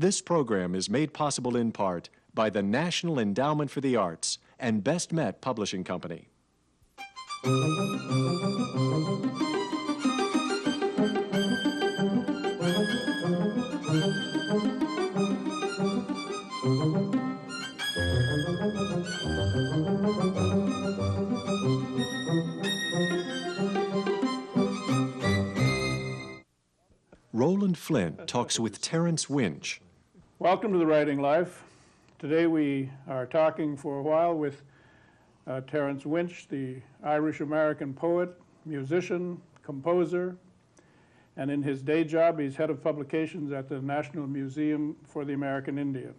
This program is made possible in part by the National Endowment for the Arts and Best Met Publishing Company. Roland Flint talks with Terence Winch. Welcome to The Writing Life. Today we are talking for a while with Terence Winch, the Irish-American poet, musician, composer, and in his day job he's head of publications at the National Museum for the American Indian.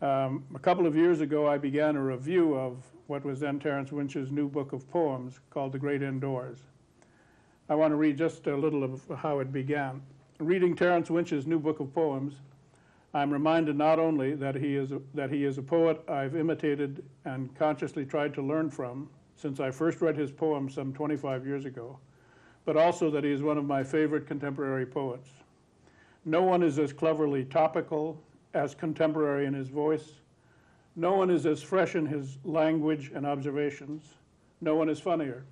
A couple of years ago I began a review of what was then Terence Winch's new book of poems called The Great Indoors. I want to read just a little of how it began. Reading Terence Winch's new book of poems, I'm reminded not only that he is a poet I've imitated and consciously tried to learn from since I first read his poems some 25 years ago, but also that he is one of my favorite contemporary poets. No one is as cleverly topical, as contemporary in his voice. No one is as fresh in his language and observations. No one is funnier.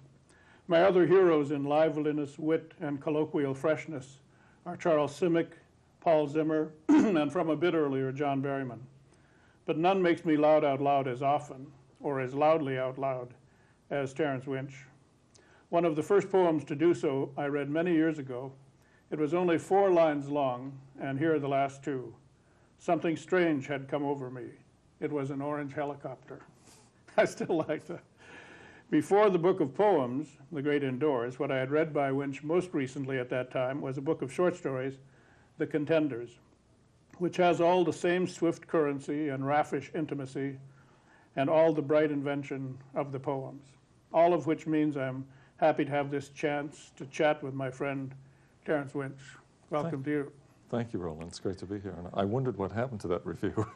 My other heroes in liveliness, wit, and colloquial freshness are Charles Simic, Paul Zimmer, and from a bit earlier, John Berryman. But none makes me laugh out loud as often, or as loudly out loud, as Terence Winch. One of the first poems to do so I read many years ago. It was only 4 lines long, and here are the last 2. Something strange had come over me. It was an orange helicopter. I still like that. Before the book of poems, The Great Indoors, what I had read by Winch most recently at that time was a book of short stories, The Contenders, which has all the same swift currency and raffish intimacy and all the bright invention of the poems, all of which means I'm happy to have this chance to chat with my friend Terence Winch. Welcome to you. Thank you, Roland. It's great to be here. And I wondered what happened to that review.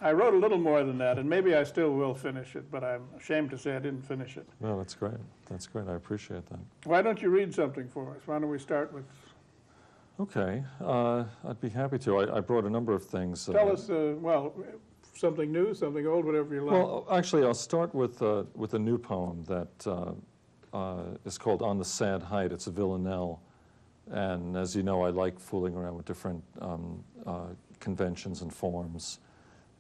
I wrote a little more than that, and maybe I still will finish it, but I'm ashamed to say I didn't finish it. No, that's great. That's great. I appreciate that. Why don't you read something for us? Why don't we start with... Okay. I'd be happy to. I brought a number of things. Tell us, well, something new, something old, whatever you like. Well, actually, I'll start with a new poem that is called On the Sad Height. It's a villanelle. And as you know, I like fooling around with different conventions and forms.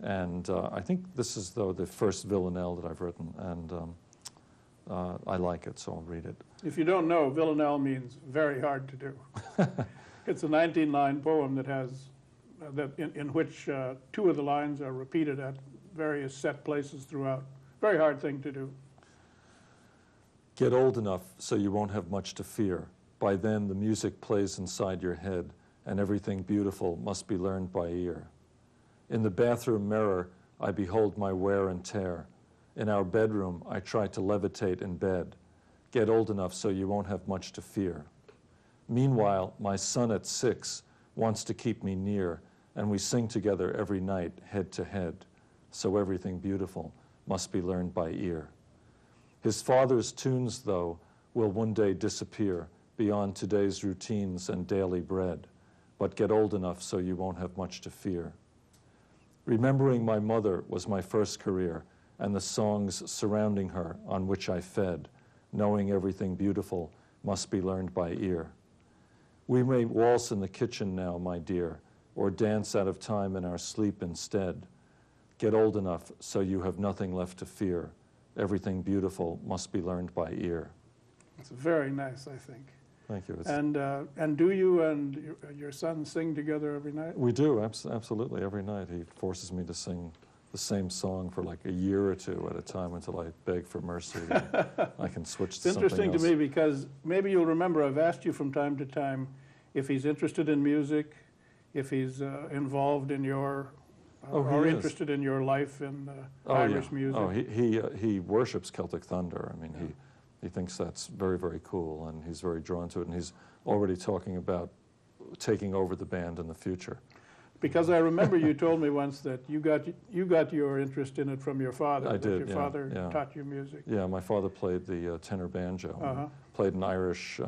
And I think this is, though, the first villanelle that I've written, and I like it, so I'll read it. If you don't know, villanelle means very hard to do. It's a 19-line poem that has, in which 2 of the lines are repeated at various set places throughout. Very hard thing to do. Get old enough so you won't have much to fear. By then the music plays inside your head, and everything beautiful must be learned by ear. In the bathroom mirror, I behold my wear and tear. In our bedroom, I try to levitate in bed. Get old enough so you won't have much to fear. Meanwhile, my son at 6 wants to keep me near, and we sing together every night, head to head. So everything beautiful must be learned by ear. His father's tunes, though, will one day disappear beyond today's routines and daily bread. But get old enough so you won't have much to fear. Remembering my mother was my first career, and the songs surrounding her on which I fed, knowing everything beautiful must be learned by ear. We may waltz in the kitchen now, my dear, or dance out of time in our sleep instead. Get old enough so you have nothing left to fear. Everything beautiful must be learned by ear. It's very nice, I think. Thank you. And do you and your son sing together every night? We do, absolutely, every night. He forces me to sing the same song for like a year or 2 at a time until I beg for mercy that I can switch to something else. It's interesting to me because maybe you'll remember I've asked you from time to time if he's interested in music, if he's involved in your, or interested in your life in Irish music. Oh, he worships Celtic Thunder. I mean, he thinks that's very, very cool, and he's very drawn to it, and he's already talking about taking over the band in the future. Because I remember you told me once that you got your interest in it from your father. I did, Your father taught you music. Yeah, my father played the tenor banjo. Played an Irish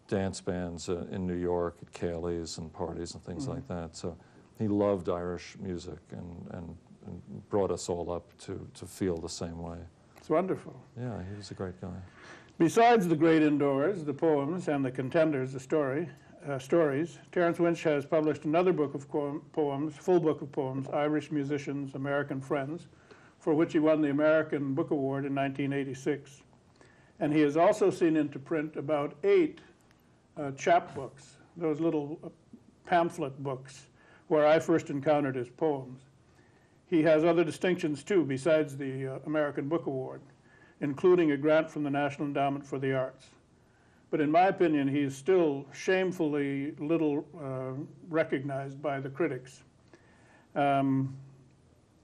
dance bands in New York at Cayley's and parties and things like that. So he loved Irish music and brought us all up to feel the same way. It's wonderful. Yeah, he was a great guy. Besides the great indoors, the poems, and the contenders, the stories, Terence Winch has published another book of poems, full book of poems, Irish Musicians, American Friends, for which he won the American Book Award in 1986. And he has also seen into print about 8 chapbooks, those little pamphlet books, where I first encountered his poems. He has other distinctions too, besides the American Book Award, including a grant from the National Endowment for the Arts. But in my opinion, he is still shamefully little recognized by the critics. In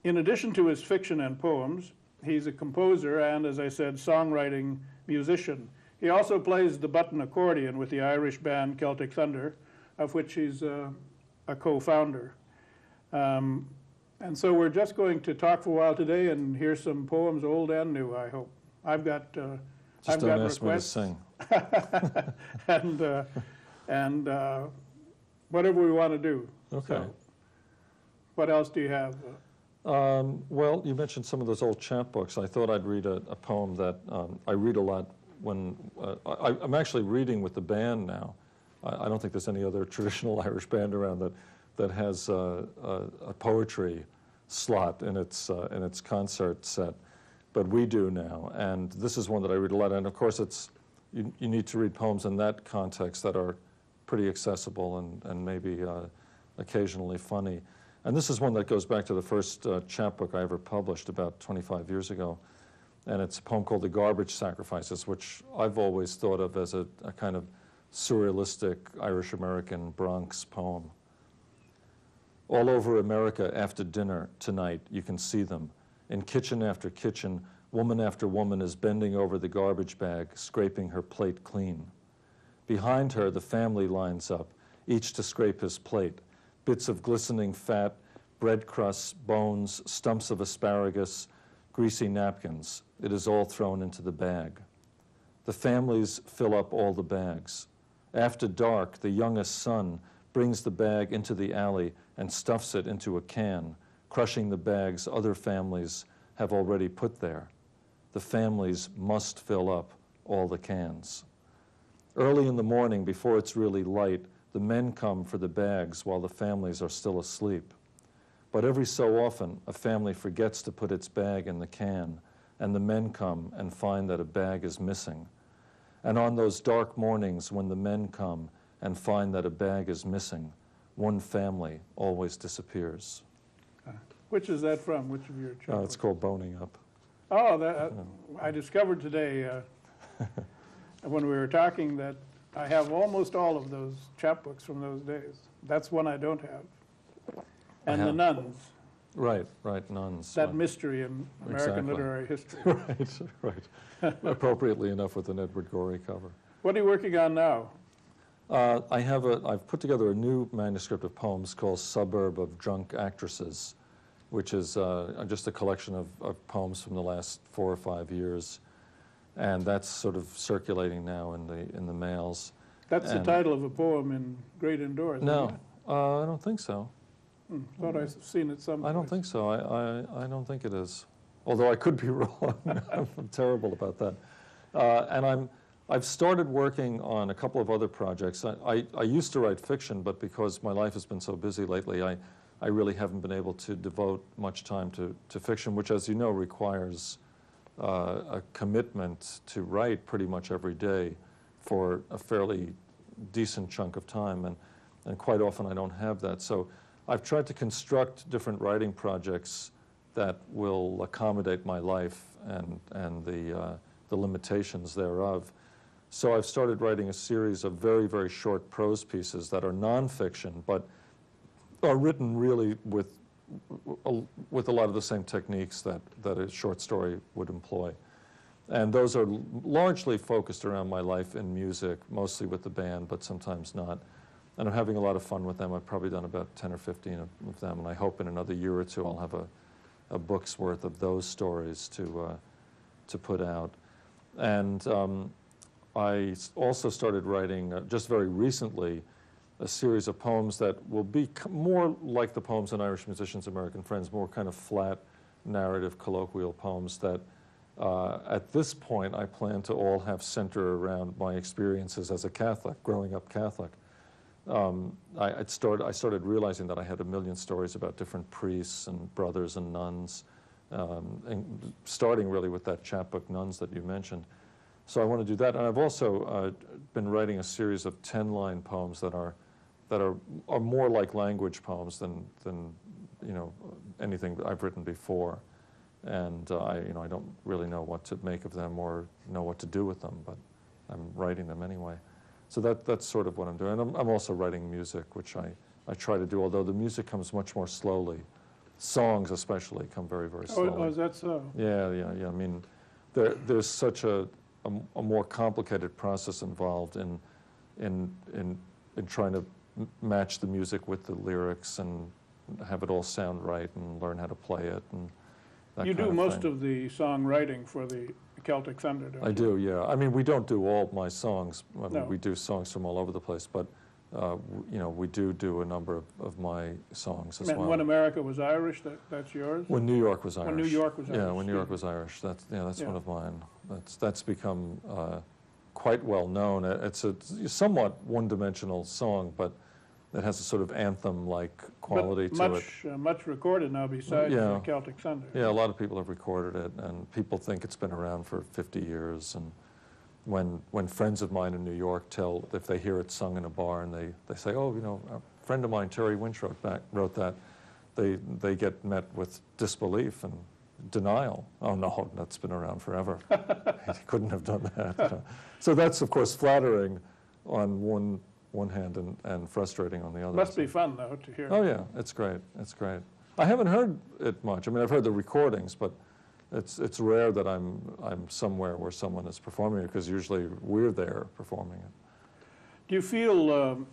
addition to his fiction and poems, he's a composer and, as I said, songwriting musician. He also plays the button accordion with the Irish band Celtic Thunder, of which he's a co-founder. And so we're just going to talk for a while today and hear some poems, old and new, I hope. I've got Just don't ask me to sing. and whatever we want to do. Okay. So, what else do you have? Well, you mentioned some of those old chapbooks. I thought I'd read a poem that I read a lot when I'm actually reading with the band now. I don't think there's any other traditional Irish band around that has a poetry slot in its concert set, but we do now. And this is one that I read a lot. And of course, you need to read poems in that context that are pretty accessible and maybe occasionally funny. And this is one that goes back to the first chapbook I ever published about 25 years ago. And it's a poem called The Garbage Sacrifices, which I've always thought of as a kind of surrealistic Irish-American Bronx poem. All over America after dinner tonight, you can see them. In kitchen after kitchen, woman after woman is bending over the garbage bag, scraping her plate clean. Behind her, the family lines up, each to scrape his plate. Bits of glistening fat, bread crusts, bones, stumps of asparagus, greasy napkins. It is all thrown into the bag. The families fill up all the bags. After dark, the youngest son brings the bag into the alley and stuffs it into a can, crushing the bags other families have already put there. The families must fill up all the cans. Early in the morning, before it's really light, the men come for the bags while the families are still asleep. But every so often, a family forgets to put its bag in the can, and the men come and find that a bag is missing. And on those dark mornings when the men come and find that a bag is missing, one family always disappears. Which is that from? Which of your chapbooks? It's called Boning Up. Oh, I discovered today when we were talking that I have almost all of those chapbooks from those days. That's one I don't have. And the nuns. Right, nuns. That mystery in American literary history. Right. Appropriately enough with an Edward Gorey cover. What are you working on now? I've put together a new manuscript of poems called Suburb of Drunk Actresses, which is just a collection of poems from the last 4 or 5 years. And that's sort of circulating now in the mails. That's the title of a poem in Great Indoors. No, I don't think so. Thought I'd seen it somewhere. I don't think so. I don't think it is. Although I could be wrong. I'm terrible about that. And I've started working on a couple of other projects. I used to write fiction, but because my life has been so busy lately, I really haven't been able to devote much time to fiction, which, as you know, requires a commitment to write pretty much every day for a fairly decent chunk of time, and quite often I don't have that. So I've tried to construct different writing projects that will accommodate my life and the limitations thereof. So I've started writing a series of very, very short prose pieces that are nonfiction, but are written really with a lot of the same techniques that a short story would employ. And those are largely focused around my life in music, mostly with the band, but sometimes not. And I'm having a lot of fun with them. I've probably done about 10 or 15 of them, and I hope in another year or two I'll have a book's worth of those stories to put out. And also started writing, just very recently, a series of poems that will be more like the poems in Irish Musicians, American Friends, more kind of flat, narrative, colloquial poems that at this point I plan to all have center around my experiences as a Catholic, growing up Catholic. I started realizing that I had a million stories about different priests and brothers and nuns, and starting really with that chapbook Nuns that you mentioned. So I want to do that, and I've also been writing a series of 10-line poems that are more like language poems than anything that I've written before, and I don't really know what to make of them or know what to do with them, but I'm writing them anyway. So that's sort of what I'm doing. I'm also writing music, which I try to do, although the music comes much more slowly. Songs especially come very, very slowly. Oh, is that so? Yeah. I mean, there's such a more complicated process involved in trying to match the music with the lyrics and have it all sound right and learn how to play it and that You kind do of most thing. of the songwriting for the Celtic Thunder, don't you? I do, yeah. I mean, we don't do all my songs. I mean, No. we do songs from all over the place, but we do a number of my songs as And well. When America Was Irish, that's yours? When New York Was Irish. When New York Was Yeah, Irish, when New York excuse Was Irish. That's Yeah. one of mine. That's become quite well known. It's a somewhat one-dimensional song, but it has a sort of anthem-like quality But to it. much recorded now besides Yeah. the Celtic Thunder. Yeah, a lot of people have recorded it, and people think it's been around for 50 years. And when friends of mine in New York if they hear it sung in a bar, and they say, oh, a friend of mine, Terry Winch, wrote that, they get met with disbelief and denial. Oh no, that's been around forever. He couldn't have done that. So that's, of course, flattering on one hand and frustrating on the other. Must be fun, though, to hear. Oh yeah, it's great. It's great. I haven't heard it much. I mean, I've heard the recordings, but it's rare that I'm somewhere where someone is performing it, because usually we're there performing it. Do you feel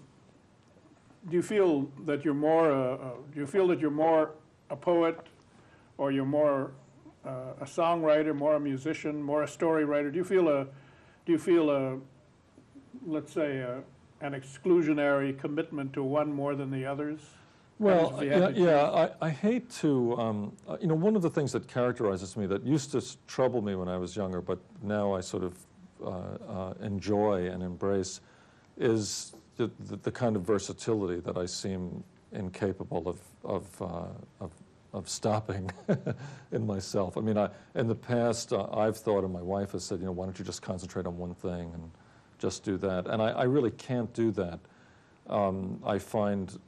that you're more a poet, or you're more a songwriter, more a musician, more a story writer? Do you feel a let's say an exclusionary commitment to one more than the others? Well, If you had to choose. I hate to, one of the things that characterizes me that used to trouble me when I was younger, but now I sort of enjoy and embrace, is the kind of versatility that I seem incapable of stopping in myself. I mean, in the past, I've thought, and my wife has said, why don't you just concentrate on one thing and just do that? And I really can't do that. I find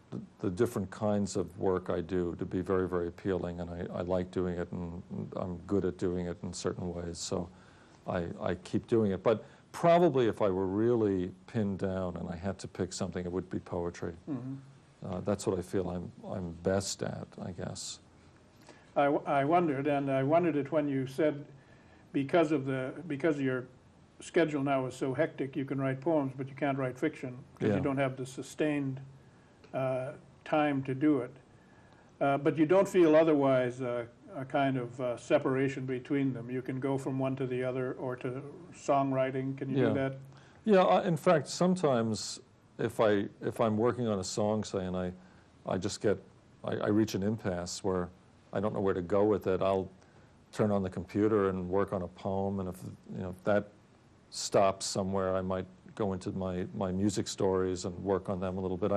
the different kinds of work I do to be very, very appealing, and I like doing it, and I'm good at doing it in certain ways, so I keep doing it. But probably if I were really pinned down and I had to pick something, it would be poetry. Mm-hmm. That's what I feel I'm best at, I guess. I wondered it when you said because your schedule now is so hectic, you can write poems, but you can't write fiction because Yeah. you don't have the sustained time to do it. But you don't feel otherwise a kind of separation between them. You can go from one to the other, or to songwriting. Can you do that? Yeah, in fact, sometimes if I'm working on a song, say, and I reach an impasse where I don't know where to go with it, I'll turn on the computer and work on a poem, and if that stops somewhere, I might go into my music stories and work on them a little bit.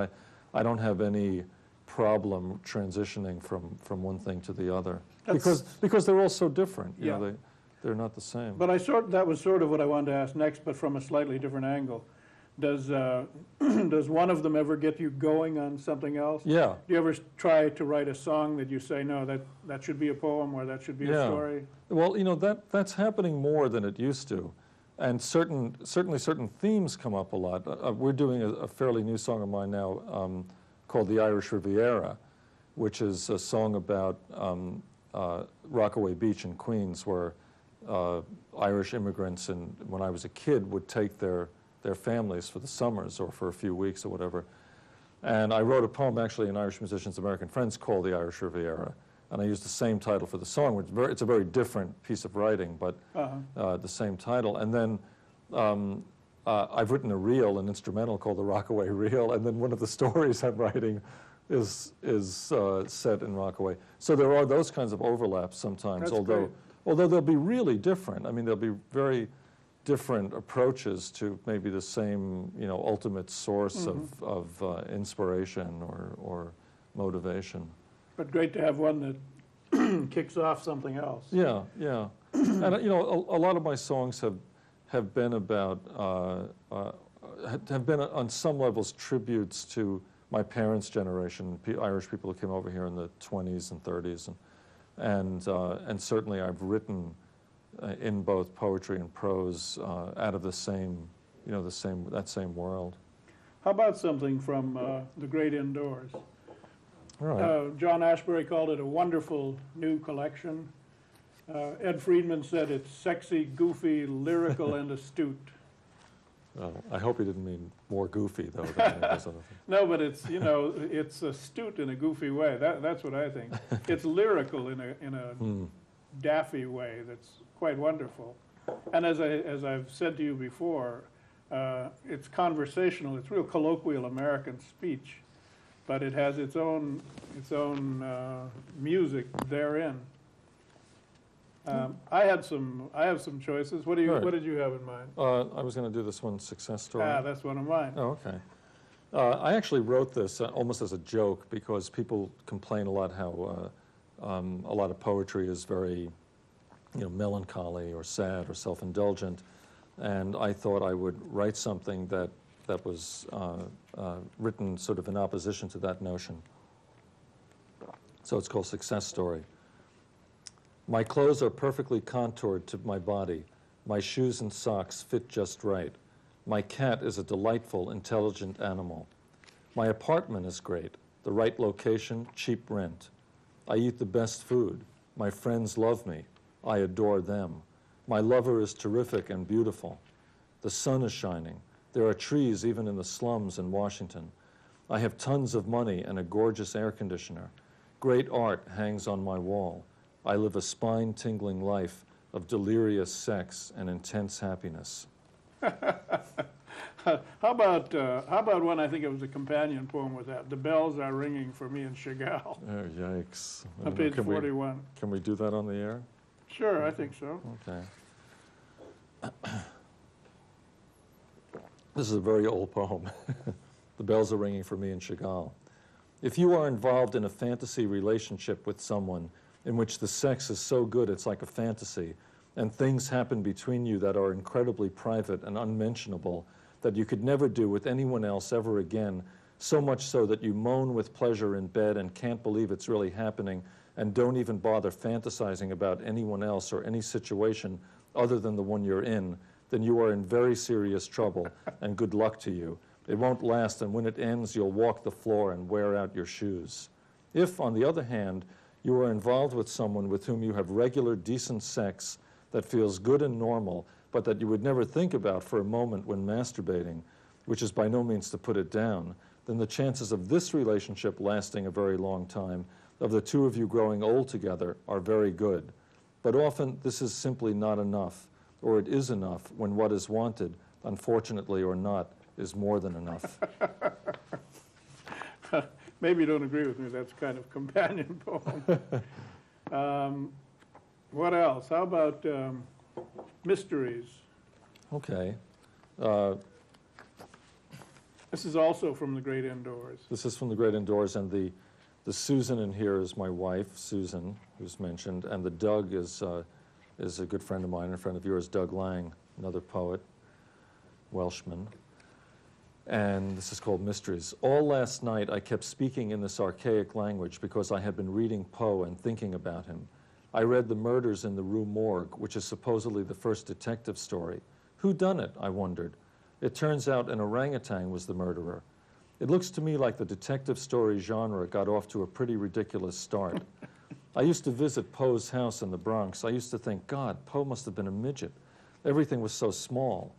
I don't have any problem transitioning from one thing to the other, because they're all so different. Yeah. They're not the same. But that was sort of what I wanted to ask next, but from a slightly different angle. Does one of them ever get you going on something else? Yeah. Do you ever try to write a song that you say, no, that should be a poem, or that should be a story? Well, that's happening more than it used to. And certainly certain themes come up a lot. We're doing a fairly new song of mine now called The Irish Riviera, which is a song about Rockaway Beach in Queens, where Irish immigrants, when I was a kid, would take their families for the summers or for a few weeks or whatever. And I wrote a poem actually in Irish Musicians, American Friends, called The Irish Riviera. And I used the same title for the song, which it's a very different piece of writing, but the same title. And then I've written a reel, an instrumental called the Rockaway Reel, and then one of the stories I'm writing is set in Rockaway. So there are those kinds of overlaps sometimes, That's great. although they'll be really different. I mean, there'll be very different approaches to maybe the same, ultimate source of inspiration or motivation. But great to have one that kicks off something else. Yeah, yeah. And a lot of my songs have been about have been on some levels tributes to my parents' generation, Irish people who came over here in the 20s and 30s, and certainly I've written in both poetry and prose out of the same, that same world. How about something from the great indoors? All right. John Ashbery called it a wonderful new collection. Ed Friedman said it's sexy, goofy, lyrical, and astute. I hope he didn't mean more goofy, though, than any of those other things. No, but it's, it's astute in a goofy way. That's what I think. It's lyrical in a daffy way that's quite wonderful. And as I've said to you before, it's conversational. It's real colloquial American speech, but it has its own music therein. I have some choices. What did you have in mind? I was going to do this one, Success Story. That's one of mine. Oh, okay. I actually wrote this almost as a joke because people complain a lot how a lot of poetry is very, melancholy or sad or self-indulgent, and I thought I would write something that was written sort of in opposition to that notion. So it's called Success Story. My clothes are perfectly contoured to my body. My shoes and socks fit just right. My cat is a delightful, intelligent animal. My apartment is great. The right location, cheap rent. I eat the best food. My friends love me. I adore them. My lover is terrific and beautiful. The sun is shining. There are trees even in the slums in Washington. I have tons of money and a gorgeous air conditioner. Great art hangs on my wall. I live a spine-tingling life of delirious sex and intense happiness. How about one? I think it was a companion poem with that. The bells are ringing for me in Chagall. Oh, yikes. On page 41. Can we do that on the air? Sure, I think so. Okay. This is a very old poem. The bells are ringing for me in Chagall. If you are involved in a fantasy relationship with someone in which the sex is so good it's like a fantasy, and things happen between you that are incredibly private and unmentionable that you could never do with anyone else ever again, so much so that you moan with pleasure in bed and can't believe it's really happening and don't even bother fantasizing about anyone else or any situation other than the one you're in, then you are in very serious trouble, and good luck to you. It won't last, and when it ends, you'll walk the floor and wear out your shoes. If, on the other hand, you are involved with someone with whom you have regular, decent sex that feels good and normal, but that you would never think about for a moment when masturbating, which is by no means to put it down, then the chances of this relationship lasting a very long time, of the two of you growing old together, are very good. But often this is simply not enough, or it is enough when what is wanted, unfortunately or not, is more than enough. Maybe you don't agree with me. That's kind of companion poem. What else? How about mysteries? Okay. This is also from the Great Indoors. This is from the Great Indoors, and the Susan in here is my wife, Susan, who's mentioned, and the Doug is a good friend of mine, and a friend of yours, Doug Lang, another poet, Welshman. And this is called Mysteries. All last night I kept speaking in this archaic language because I had been reading Poe and thinking about him. I read The Murders in the Rue Morgue, which is supposedly the first detective story. Who done it, I wondered. It turns out an orangutan was the murderer. It looks to me like the detective story genre got off to a pretty ridiculous start. I used to visit Poe's house in the Bronx. I used to think, God, Poe must have been a midget. Everything was so small.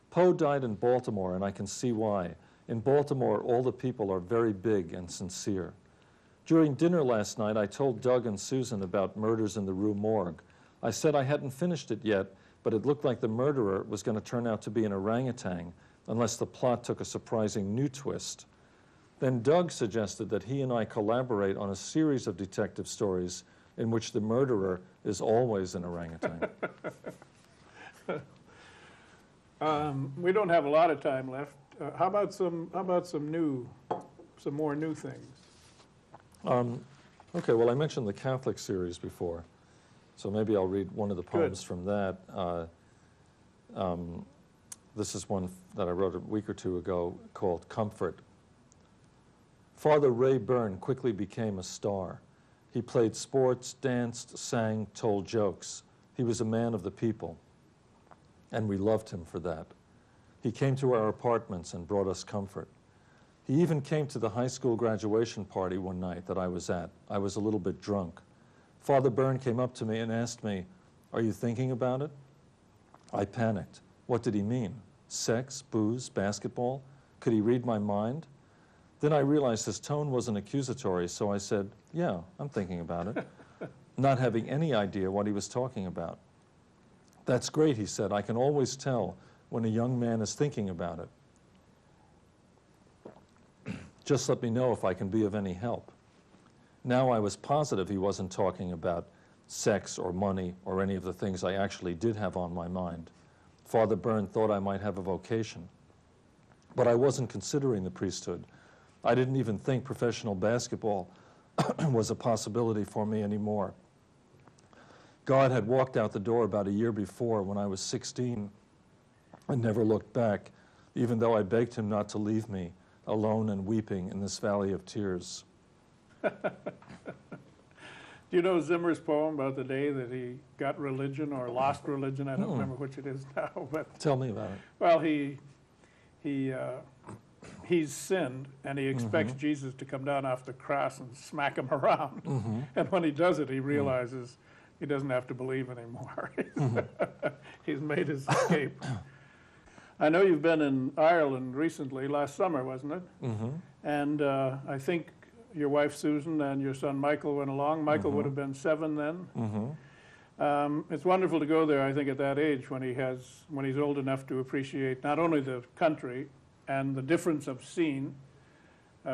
Poe died in Baltimore, and I can see why. In Baltimore, all the people are very big and sincere. During dinner last night, I told Doug and Susan about Murders in the Rue Morgue. I said I hadn't finished it yet, but it looked like the murderer was going to turn out to be an orangutan unless the plot took a surprising new twist. Then Doug suggested that he and I collaborate on a series of detective stories in which the murderer is always an orangutan. We don't have a lot of time left. How about some more new things? Okay, well, I mentioned the Catholic series before, so maybe I'll read one of the poems from that. This is one that I wrote a week or two ago called Comfort. Father Ray Byrne quickly became a star. He played sports, danced, sang, told jokes. He was a man of the people, and we loved him for that. He came to our apartments and brought us comfort. He even came to the high school graduation party one night that I was at. I was a little bit drunk. Father Byrne came up to me and asked me, "Are you thinking about it?" I panicked. What did he mean? Sex, booze, basketball? Could he read my mind? Then I realized his tone wasn't accusatory, so I said, "Yeah, I'm thinking about it," not having any idea what he was talking about. "That's great," he said. "I can always tell when a young man is thinking about it. Just let me know if I can be of any help." Now I was positive he wasn't talking about sex or money or any of the things I actually did have on my mind. Father Byrne thought I might have a vocation. But I wasn't considering the priesthood. I didn't even think professional basketball was a possibility for me anymore. God had walked out the door about a year before when I was 16 and never looked back, even though I begged him not to leave me alone and weeping in this valley of tears. Do you know Zimmer's poem about the day that he got religion or lost religion? I don't remember which it is now. But Tell me about it. well, he's sinned, and he expects Jesus to come down off the cross and smack him around. And when he does it, he realizes he doesn't have to believe anymore. He's made his escape. I know you've been in Ireland recently, last summer, wasn't it? And I think your wife Susan and your son Michael went along. Michael would have been 7 then. It's wonderful to go there, I think, at that age when he's old enough to appreciate not only the country and the difference of scene,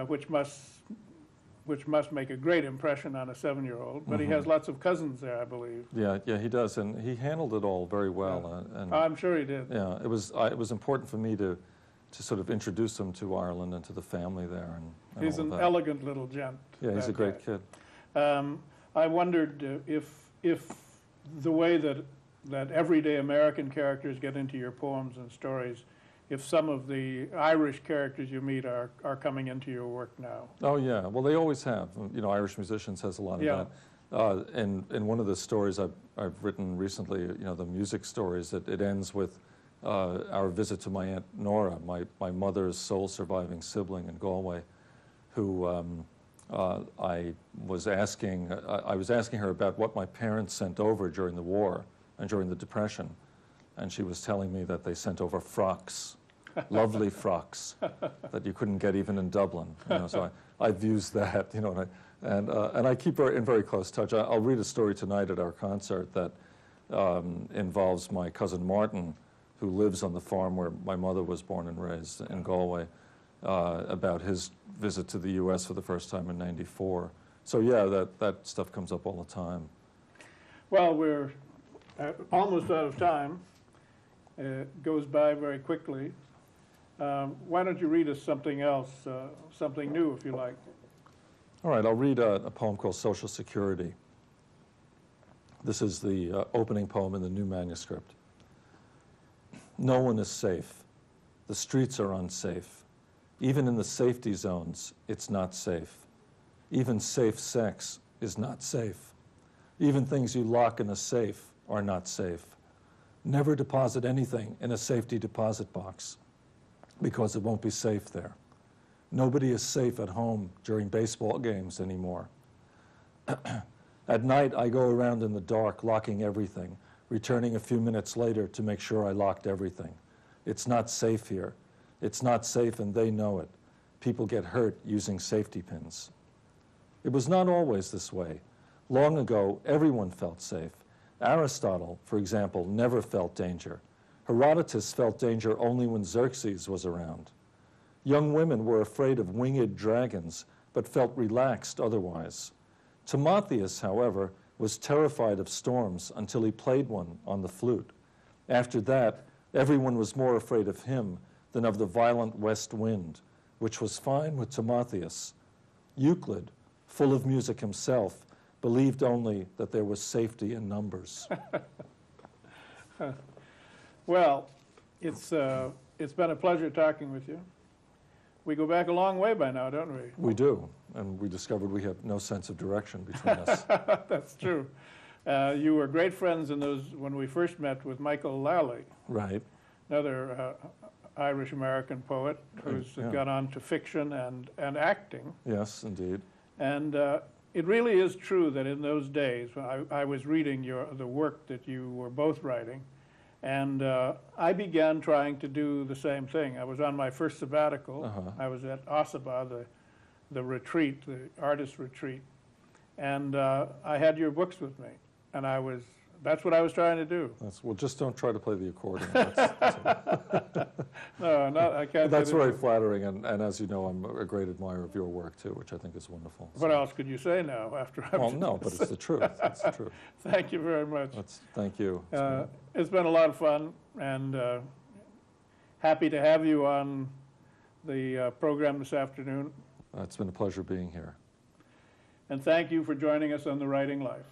which must make a great impression on a 7-year-old, but he has lots of cousins there, I believe. Yeah, he does, and he handled it all very well. And I'm sure he did. yeah, it was important for me to sort of introduce him to Ireland and to the family there. And He's all an of that. elegant little gent. Yeah, he's a great kid. I wondered if the way that everyday American characters get into your poems and stories, if some of the Irish characters you meet are coming into your work now. Oh yeah, well they always have. You know, Irish Musicians has a lot of that. And one of the stories I've written recently, you know, the music stories, it ends with our visit to my Aunt Nora, my mother's sole surviving sibling in Galway, who I was asking her about what my parents sent over during the war and during the Depression, and she was telling me that they sent over frocks, lovely frocks that you couldn't get even in Dublin. You know, so I've used that, you know, and I keep in very close touch. I'll read a story tonight at our concert that involves my cousin Martin, who lives on the farm where my mother was born and raised in Galway, about his visit to the U.S. for the first time in '94. So yeah, that stuff comes up all the time. Well, we're almost out of time. It goes by very quickly. Why don't you read us something else, something new, if you like? All right, I'll read a poem called Social Security. This is the opening poem in the new manuscript. No one is safe. The streets are unsafe. Even in the safety zones, it's not safe. Even safe sex is not safe. Even things you lock in a safe are not safe. Never deposit anything in a safety deposit box because it won't be safe there. Nobody is safe at home during baseball games anymore. At night, I go around in the dark locking everything, returning a few minutes later to make sure I locked everything. It's not safe here. It's not safe, and they know it. People get hurt using safety pins. It was not always this way. Long ago, everyone felt safe. Aristotle, for example, never felt danger. Herodotus felt danger only when Xerxes was around. Young women were afraid of winged dragons, but felt relaxed otherwise. Timotheus, however, was terrified of storms until he played one on the flute. After that, everyone was more afraid of him than of the violent west wind, which was fine with Timotheus. Euclid, full of music himself, believed only that there was safety in numbers. Well, it's been a pleasure talking with you. We go back a long way by now, don't we? We do, and we discovered we have no sense of direction between us. That's true. You were great friends in those when we first met with Michael Lally, Right. another Irish-American poet who's gone on to fiction and acting. Yes, indeed. And it really is true that in those days, I was reading the work that you were both writing, and I began trying to do the same thing. I was on my first sabbatical. I was at Osaba, the retreat, the artist retreat, and I had your books with me, and that's what I was trying to do. Well, just don't try to play the accordion. No, I can't. That's very flattering, and as you know, I'm a great admirer of your work, too, which I think is wonderful. What else could you say now after I've... Well, no, but it's the truth. It's the truth. Thank you very much. Thank you. It's been a lot of fun, and happy to have you on the program this afternoon. It's been a pleasure being here. And thank you for joining us on The Writing Life.